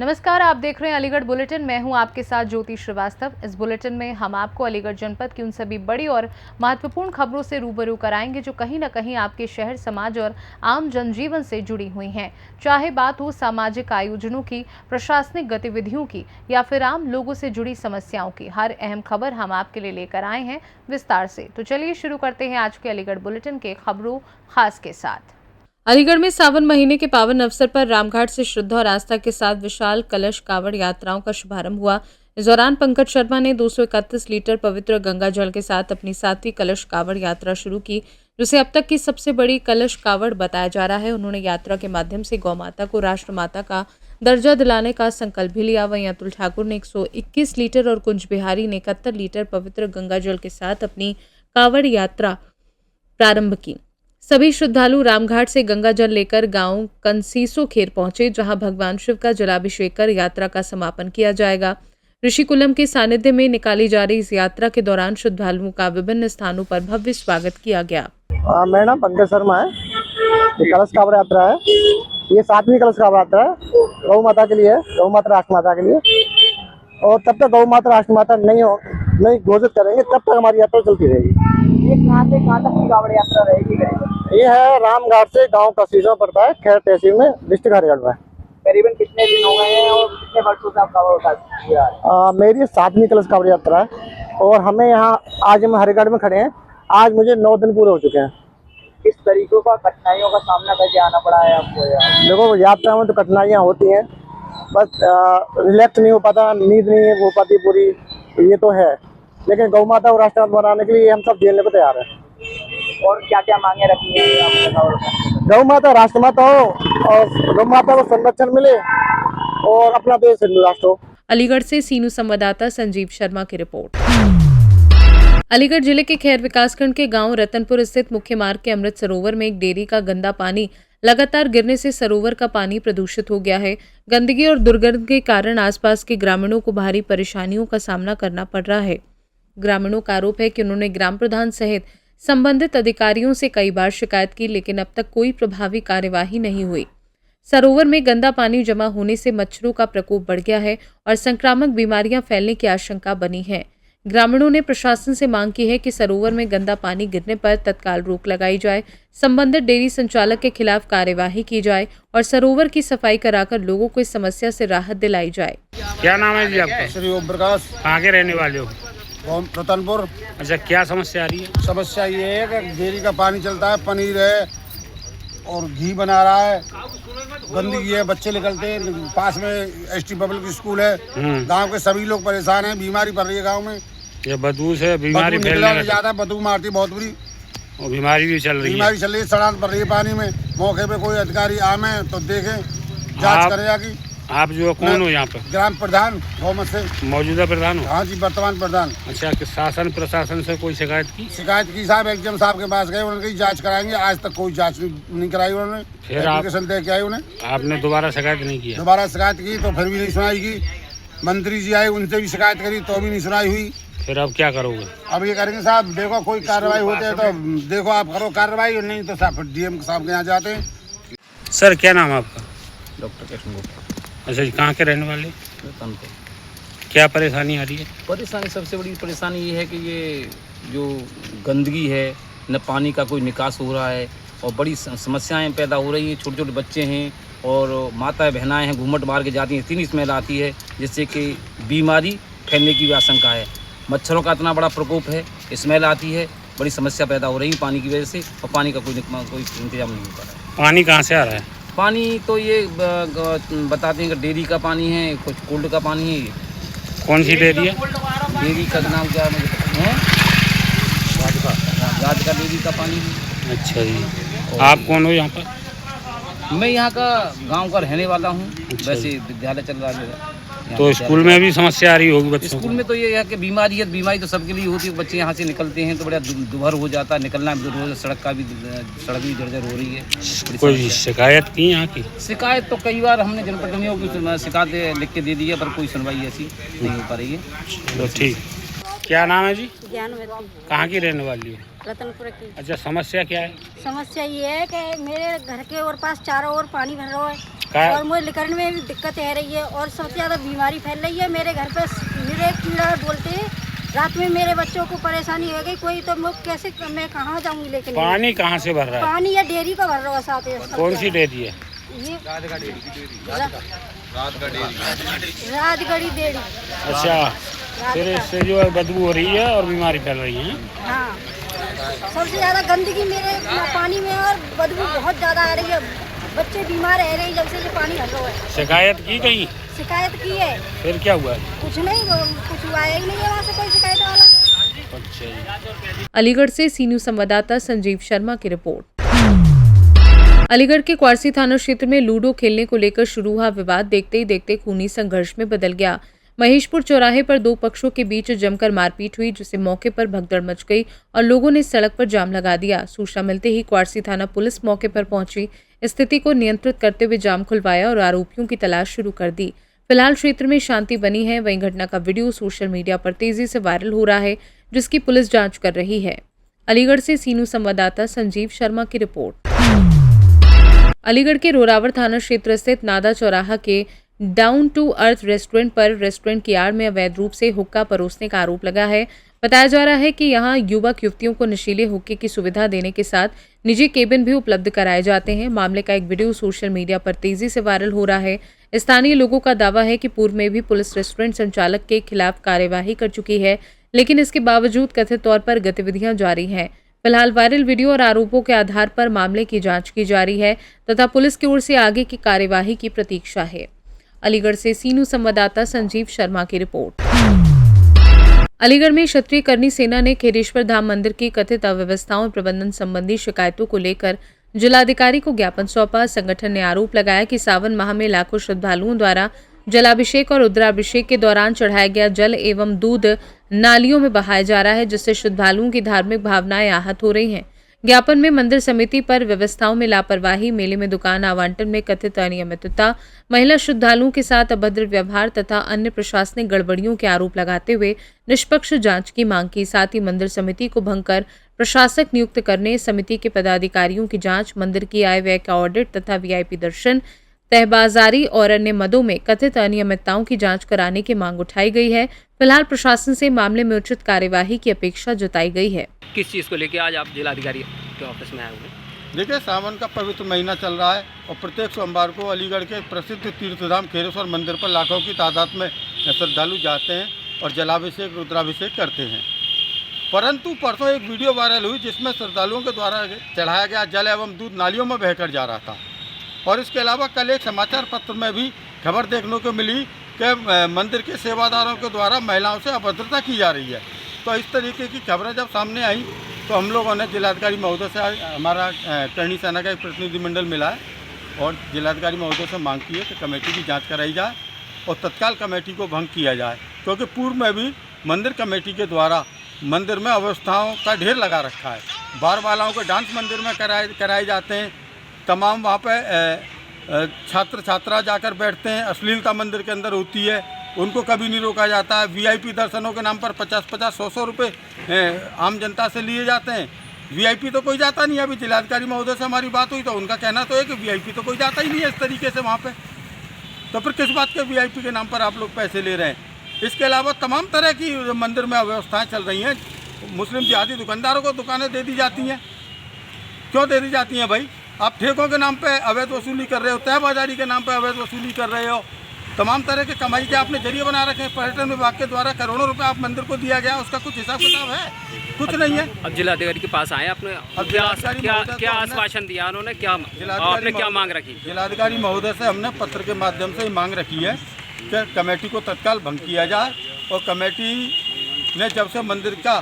नमस्कार, आप देख रहे हैं अलीगढ़ बुलेटिन। मैं हूं आपके साथ ज्योति श्रीवास्तव। इस बुलेटिन में हम आपको अलीगढ़ जनपद की उन सभी बड़ी और महत्वपूर्ण खबरों से रूबरू कराएंगे जो कहीं न कहीं आपके शहर, समाज और आम जनजीवन से जुड़ी हुई हैं। चाहे बात हो सामाजिक आयोजनों की, प्रशासनिक गतिविधियों की या फिर आम लोगों से जुड़ी समस्याओं की, हर अहम खबर हम आपके लिए लेकर आए हैं विस्तार से। तो चलिए शुरू करते हैं आज के अलीगढ़ बुलेटिन के खबरों खास के साथ। अलीगढ़ में सावन महीने के पावन अवसर पर रामघाट से श्रद्धा और आस्था के साथ विशाल कलश कावड़ यात्राओं का शुभारंभ हुआ। इस दौरान पंकज शर्मा ने 231 लीटर पवित्र गंगा जल के साथ अपनी 7वीं कलश कावड़ यात्रा शुरू की, जिसे अब तक की सबसे बड़ी कलश कावड़ बताया जा रहा है। उन्होंने यात्रा के माध्यम से गौ माता को राष्ट्र माता का दर्जा दिलाने का संकल्प भी लिया। वहीं अतुल ठाकुर ने 121 लीटर और कुंज बिहारी ने 71 लीटर पवित्र गंगा जल के साथ अपनी कावड़ यात्रा प्रारंभ की। सभी श्रद्धालु रामघाट से गंगा जल लेकर गांव कंसीसो खेर पहुंचे, जहां भगवान शिव का जलाभिषेक कर यात्रा का समापन किया जाएगा। ऋषिकुलम के सानिध्य में निकाली जा रही इस यात्रा के दौरान श्रद्धालुओं का विभिन्न स्थानों पर भव्य स्वागत किया गया। मेरा नाम पंकज शर्मा है। ये कलश कावड़ यात्रा है, ये 7वीं कलश कावड़ यात्रा है। गौ माता के लिए, गौ माता राष्ट्र माता के लिए, और तब तक गौ माता राष्ट्र माता नहीं घोषित करेंगे तब तक हमारी यात्रा चलती रहेगी। ये कहाँ से कहाँ तक की कावड़ यात्रा रहेगी? ये है रामघाट से गांव कसीसो पड़ता है, खैर तहसील में, डिस्ट्रिक्ट हरियाणा में। करीबन कितने दिन हो गए हैं और कितने वर्षों से आप कावड़ उठाते हैं? मेरी 7वीं कलश कावड़ यात्रा है और हमें यहाँ आज हम हरिगढ़ में खड़े हैं। आज मुझे 9 दिन पूरे हो चुके हैं। किस तरीकों का कठिनाइयों का सामना करके आना पड़ा है आपको? देखो, यात्रा में तो कठिनाइयाँ होती हैं, बस रिलैक्स नहीं हो पाता, नींद नहीं हो पाती पूरी, ये तो है। लेकिन गौ माता को राष्ट्र माता बनाने के लिए हम सब झेलने को तैयार हैं। और क्या क्या मांगे रखी है आपने? गौ माता राष्ट्र माता हो और गौ माता को संरक्षण मिले और अपना देश हिंदू राष्ट्र हो। अलीगढ़ से सीनू संवाददाता संजीव शर्मा की रिपोर्ट। अलीगढ़ जिले के खैर विकासखंड के गांव रतनपुर स्थित मुख्य मार्ग के अमृत सरोवर में एक डेयरी का गंदा पानी लगातार गिरने से सरोवर का पानी प्रदूषित हो गया है। गंदगी और दुर्गंध के कारण आसपास के ग्रामीणों को भारी परेशानियों का सामना करना पड़ रहा है। ग्रामीणों का आरोप है कि उन्होंने ग्राम प्रधान सहित संबंधित अधिकारियों से कई बार शिकायत की, लेकिन अब तक कोई प्रभावी कार्यवाही नहीं हुई। सरोवर में गंदा पानी जमा होने से मच्छरों का प्रकोप बढ़ गया है और संक्रामक बीमारियां फैलने की आशंका बनी है। ग्रामीणों ने प्रशासन से मांग की है कि सरोवर में गंदा पानी गिरने पर तत्काल रोक लगाई जाए, संबंधित डेयरी संचालक के खिलाफ कार्यवाही की जाए और सरोवर की सफाई कराकर लोगों को इस समस्या से राहत दिलाई जाए। क्या नाम है जी आपका? श्री ओम प्रकाश। कहाँ के रहने वाले हो? रतनपुर। अच्छा, क्या समस्या आ रही है? समस्या ये है कि डेयरी का पानी चलता है, पनीर है और घी बना रहा है, गंदगी है, बच्चे निकलते हैं, पास में एसटी पब्लिक स्कूल है। गांव के सभी लोग परेशान हैं, बीमारी पड़ रही है गांव में। ये बदबू से बीमारी फैलने ज्यादा बदबू मारती बहुत बुरी, और बीमारी भी चल रही है। सड़ान पड़ रही है पानी में। मौके पे कोई अधिकारी आवे तो देखें, जांच करेगा कि। आप जो कौन हो यहाँ पे? ग्राम प्रधान गौमत से। मौजूदा प्रधान हो? हाँ जी, वर्तमान प्रधान। अच्छा, कि शासन प्रशासन से कोई शिकायत की? साहब एग्जाम साहब के पास गए, उन्होंने जांच कराएंगे। आज तक कोई जांच नहीं कराई उन्होंने। फिर एप्लीकेशन दे के आए उन्हें। आपने दोबारा शिकायत नहीं किया? दोबारा शिकायत की तो फिर भी नहीं सुनाई की। मंत्री जी आए, उनसे भी शिकायत करी तो भी नहीं सुनाई हुई। फिर अब क्या करोगे? अब ये करेंगे साहब, देखो कोई कार्रवाई होती है तो देखो आप करो कार्रवाई, नहीं तो साहब डीएम साहब के यहाँ जाते हैं। सर, क्या नाम है आपका? डॉक्टर कृष्ण गुप्ता। अच्छा जी, कहाँ के रहने वाले? रतनपुर। क्या परेशानी आ रही है? परेशानी, सबसे बड़ी परेशानी ये है कि ये जो गंदगी है, न पानी का कोई निकास हो रहा है और बड़ी समस्याएं पैदा हो रही हैं। छोटे छोटे बच्चे हैं और माताएं बहनाएं हैं, घूमट मार के जाती हैं, इतनी स्मेल आती है जिससे कि बीमारी फैलने की भी आशंका है। मच्छरों का इतना बड़ा प्रकोप है, स्मेल आती है, बड़ी समस्या पैदा हो रही है पानी की वजह से, और पानी का कोई इंतजाम नहीं हो पा रहा है। पानी कहाँ से आ रहा है? पानी तो ये बताते हैं कि डेयरी का पानी है, कुछ कोल्ड का पानी है। कौन सी डेयरी है? डेयरी का नाम क्या है मुझे पता नहीं है। राज का डेयरी का पानी है। अच्छा जी, आप कौन हो यहाँ पर? मैं यहाँ का गांव का रहने वाला हूँ। अच्छा, वैसे विद्यालय चल रहा है। तो स्कूल में भी समस्या आ रही होगी बच्चों को? स्कूल में तो ये है कि बीमारी तो सबके लिए होती है। बच्चे यहाँ से निकलते हैं तो बड़ा दुभर हो जाता है, निकलना भी रोज, सड़क भी जर्जर हो रही है। कोई शिकायत की यहाँ की? शिकायत तो कई बार हमने जनप्रतिनिधियों की शिकायत लिख के दे दी है, पर कोई सुनवाई ऐसी नहीं हो पा रही है। तो ठीक। क्या नाम है जी? ज्ञानवती। कहाँ की रहने वाली हो? रतनपुर की। अच्छा, समस्या क्या है? समस्या ये है कि मेरे घर के और पास चारों ओर पानी भर रहा क्या? है और मुझे निकलने में भी दिक्कत है रही है और सबसे ज़्यादा बीमारी फैल रही है। मेरे घर पे मेरे कीड़ा बोलते हैं, रात में मेरे बच्चों को परेशानी हो गई। कोई तो मैं कहाँ जाऊँगी लेकिन पानी कहाँ से भर रहा है? पानी या डेयरी का भर रहा है साथ ही। कौन सी डेयरी है? ये राजगढ़ी डेयरी। अच्छा, फिर इससे जो है बदबू हो रही है और बीमारी फैल रही है। हाँ, सबसे ज़्यादा गंदगी मेरे पानी में और बदबू बहुत ज़्यादा आ रही है। बच्चे बीमार रह रहे हैं जब से ये पानी भर रहा है। शिकायत की कहीं? शिकायत की है। फिर क्या हुआ? कुछ नहीं, कुछ आया ही नहीं है वहाँ से कोई शिकायत वाला। अच्छा जी। अलीगढ़ से सी न्यूज़ संवाददाता संजीव शर्मा की रिपोर्ट। अलीगढ़ के क्वारसी थाना क्षेत्र में लूडो खेलने को लेकर शुरू हुआ विवाद देखते ही देखते खूनी संघर्ष में बदल गया। महेशपुर चौराहे पर दो पक्षों के बीच जमकर मारपीट हुई, जिससे मौके पर भगदड़ मच गई और लोगों ने सड़क पर जाम लगा दिया। सूचना मिलते ही क्वारसी थाना पुलिस मौके पर पहुंची, स्थिति को नियंत्रित करते हुए जाम खुलवाया और आरोपियों की तलाश शुरू कर दी। फिलहाल क्षेत्र में शांति बनी है। वहीं घटना का वीडियो सोशल मीडिया पर तेजी से वायरल हो रहा है, जिसकी पुलिस जांच कर रही है। अलीगढ़ से सी न्यूज़ संवाददाता संजीव शर्मा की रिपोर्ट। अलीगढ़ के रोरावर थाना क्षेत्र स्थित नादा चौराहा के डाउन टू अर्थ रेस्टोरेंट पर रेस्टोरेंट की आड़ में अवैध रूप से हुक्का परोसने का आरोप लगा है। बताया जा रहा है कि यहां युवक युवतियों को नशीले हुक्के की सुविधा देने के साथ निजी केबिन भी उपलब्ध कराए जाते हैं। मामले का एक वीडियो सोशल मीडिया पर तेजी से वायरल हो रहा है। स्थानीय लोगों का दावा है कि पूर्व में भी पुलिस रेस्टोरेंट संचालक के खिलाफ कार्यवाही कर चुकी है, लेकिन इसके बावजूद कथित तौर पर गतिविधियां जारी हैं। फिलहाल वायरल वीडियो और आरोपों के आधार पर मामले की जांच की जा रही है तथा पुलिस की ओर से आगे की कार्यवाही की प्रतीक्षा है। अलीगढ़ से सी न्यूज़ संवाददाता संजीव शर्मा की रिपोर्ट। अलीगढ़ में क्षत्रिय करनी सेना ने खेरेश्वर धाम मंदिर की कथित अव्यवस्थाओं और प्रबंधन संबंधी शिकायतों को लेकर जिलाधिकारी को ज्ञापन सौंपा। संगठन ने आरोप लगाया कि सावन माह में लाखों श्रद्धालुओं द्वारा जलाभिषेक और रुद्राभिषेक के दौरान चढ़ाया गया जल एवं दूध नालियों में बहाया जा रहा है, जिससे श्रद्धालुओं की धार्मिक भावनाएं आहत हो रही हैं। ज्ञापन में मंदिर समिति पर व्यवस्थाओं में लापरवाही, मेले में दुकान आवंटन में कथित अनियमितता, महिला श्रद्धालुओं के साथ अभद्र व्यवहार तथा अन्य प्रशासनिक गड़बड़ियों के आरोप लगाते हुए निष्पक्ष जांच की मांग की। साथ ही मंदिर समिति को भंग कर प्रशासक नियुक्त करने, समिति के पदाधिकारियों की जांच, मंदिर की आय व्यय का ऑडिट तथा वीआईपी दर्शन, तहबाजारी और अन्य मदों में कथित अनियमितताओं की जांच कराने की मांग उठाई गई है। फिलहाल प्रशासन से मामले में उचित कार्यवाही की अपेक्षा जताई गई है। किस चीज़ को लेकर आज आप जिलाधिकारी के ऑफिस में आए हुए? देखिए, सावन का पवित्र महीना चल रहा है और प्रत्येक सोमवार को अलीगढ़ के प्रसिद्ध तीर्थधाम खेरेश्वर मंदिर पर लाखों की तादाद में श्रद्धालु जाते हैं और जलाभिषेक रुद्राभिषेक करते हैं। परंतु परसों एक वीडियो वायरल हुई जिसमें श्रद्धालुओं के द्वारा चढ़ाया गया जल एवं दूध नालियों में बहकर जा रहा था। और इसके अलावा कल एक समाचार पत्र में भी खबर देखने को मिली कि मंदिर के सेवादारों के द्वारा महिलाओं से अभद्रता की जा रही है। तो इस तरीके की खबरें जब सामने आई तो हम लोगों ने जिलाधिकारी महोदय से, हमारा करनी सेना का एक प्रतिनिधिमंडल मिला है और जिलाधिकारी महोदय से मांग की है कि कमेटी की जांच कराई जाए और तत्काल कमेटी को भंग किया जाए, क्योंकि पूर्व में भी मंदिर कमेटी के द्वारा मंदिर में अव्यवस्थाओं का ढेर लगा रखा है। बार बालाओं के डांस मंदिर में कराए जाते हैं, तमाम वहाँ पे छात्र छात्रा जाकर बैठते हैं, अश्लीलता मंदिर के अंदर होती है, उनको कभी नहीं रोका जाता है। वीआईपी दर्शनों के नाम पर 50-50, 100-100 रुपये आम जनता से लिए जाते हैं। वीआईपी तो कोई जाता नहीं है। अभी जिलाधिकारी महोदय से हमारी बात हुई तो उनका कहना तो है कि वीआईपी तो कोई जाता ही नहीं है इस तरीके से वहाँ पे। तो फिर किस बात के वीआईपी के नाम पर आप लोग पैसे ले रहे हैं? इसके अलावा तमाम तरह की मंदिर में अव्यवस्थाएँ चल रही हैं। मुस्लिम जिहादी दुकानदारों को दुकानें दे दी जाती हैं। क्यों दे दी जाती हैं भाई? आप ठेकों के नाम पे अवैध वसूली कर रहे हो, तहबाजारी के नाम पे अवैध वसूली कर रहे हो, तमाम तरह के कमाई के आपने जरिए बना रखे हैं। पर्यटन विभाग के द्वारा करोड़ों रुपए आप मंदिर को दिया गया, उसका कुछ हिसाब किताब है? कुछ नहीं है। अब जिलाधिकारी के पास आए आपने, अब क्या आश्वासन दिया उन्होंने, क्या आपने क्या मांग रखी? जिलाधिकारी महोदय से हमने पत्र के माध्यम से मांग रखी है कि कमेटी को तत्काल भंग किया जाए और कमेटी ने जब से मंदिर का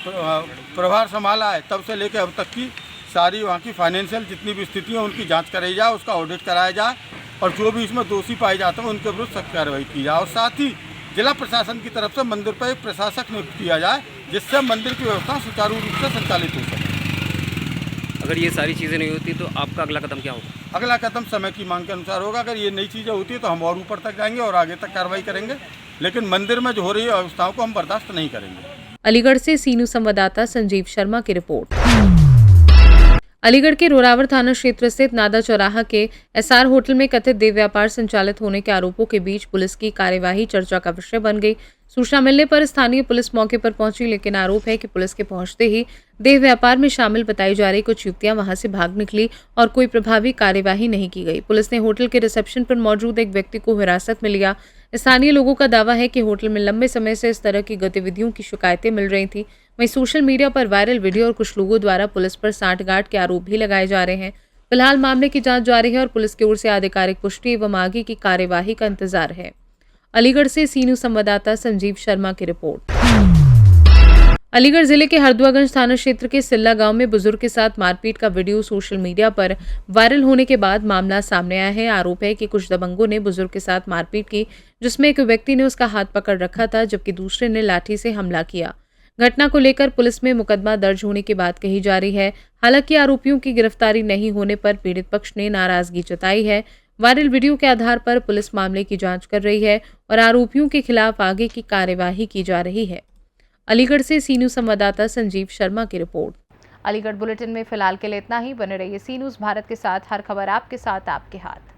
प्रभार संभाला है तब से लेकर अब तक की सारी वहाँ की फाइनेंशियल जितनी भी स्थिति है उनकी जांच कराई जाए, उसका ऑडिट कराया जाए और जो भी इसमें दोषी पाए जाते हैं उनके विरुद्ध सख्त कार्रवाई की जाए। और साथ ही जिला प्रशासन की तरफ से मंदिर पर एक प्रशासक नियुक्त किया जाए जिससे मंदिर की व्यवस्था सुचारू रूप से संचालित हो सके। अगर ये सारी चीज़ें नहीं होती तो आपका अगला कदम क्या होगा? अगला कदम समय की मांग के अनुसार होगा। अगर ये नई चीज़ें होती है तो हम और ऊपर तक जाएंगे और आगे तक कार्रवाई करेंगे, लेकिन मंदिर में जो हो रही है व्यवस्थाओं को हम बर्दाश्त नहीं करेंगे। अलीगढ़ से सीनू संवाददाता संजीव शर्मा की रिपोर्ट। अलीगढ़ के रोरावर थाना क्षेत्र स्थित नादा चौराहा के एसआर होटल में कथित देह व्यापार संचालित होने के आरोपों के बीच पुलिस की कार्यवाही चर्चा का विषय बन गई। सूचना मिलने पर स्थानीय पुलिस मौके पर पहुंची, लेकिन आरोप है कि पुलिस के पहुंचते ही देह व्यापार में शामिल बताई जा रही कुछ युवतियां वहां से भाग निकली और कोई प्रभावी कार्यवाही नहीं की गई। पुलिस ने होटल के रिसेप्शन पर मौजूद एक व्यक्ति को हिरासत में लिया। स्थानीय लोगों का दावा है कि होटल में लंबे समय से इस तरह की गतिविधियों की शिकायतें मिल रही थी। वहीं सोशल मीडिया पर वायरल वीडियो और कुछ लोगों द्वारा पुलिस पर सांठगांठ के आरोप भी लगाए जा रहे हैं। फिलहाल मामले की जांच जारी है और पुलिस की ओर से आधिकारिक पुष्टि एवं आगे की कार्यवाही का इंतजार है। अलीगढ़ से सीनू संवाददाता संजीव शर्मा की रिपोर्ट। अलीगढ़ जिले के हरदुआगंज थाना क्षेत्र के सिल्ला गांव में बुजुर्ग के साथ मारपीट का वीडियो सोशल मीडिया पर वायरल होने के बाद मामला सामने आया है। आरोप है कि कुछ दबंगों ने बुजुर्ग के साथ मारपीट की, जिसमें एक व्यक्ति ने उसका हाथ पकड़ रखा था जबकि दूसरे ने लाठी से हमला किया। घटना को लेकर पुलिस में मुकदमा दर्ज होने की बात कही जा रही है। हालांकि आरोपियों की गिरफ्तारी नहीं होने पर पीड़ित पक्ष ने नाराजगी जताई है। वायरल वीडियो के आधार पर पुलिस मामले की जांच कर रही है और आरोपियों के खिलाफ आगे की कार्यवाही की जा रही है। अलीगढ़ से सीनू संवाददाता संजीव शर्मा की रिपोर्ट। अलीगढ़ बुलेटिन में फिलहाल के लिए इतना ही। बने रहिए सी न्यूज़ भारत के साथ। हर खबर आपके साथ, आपके हाथ।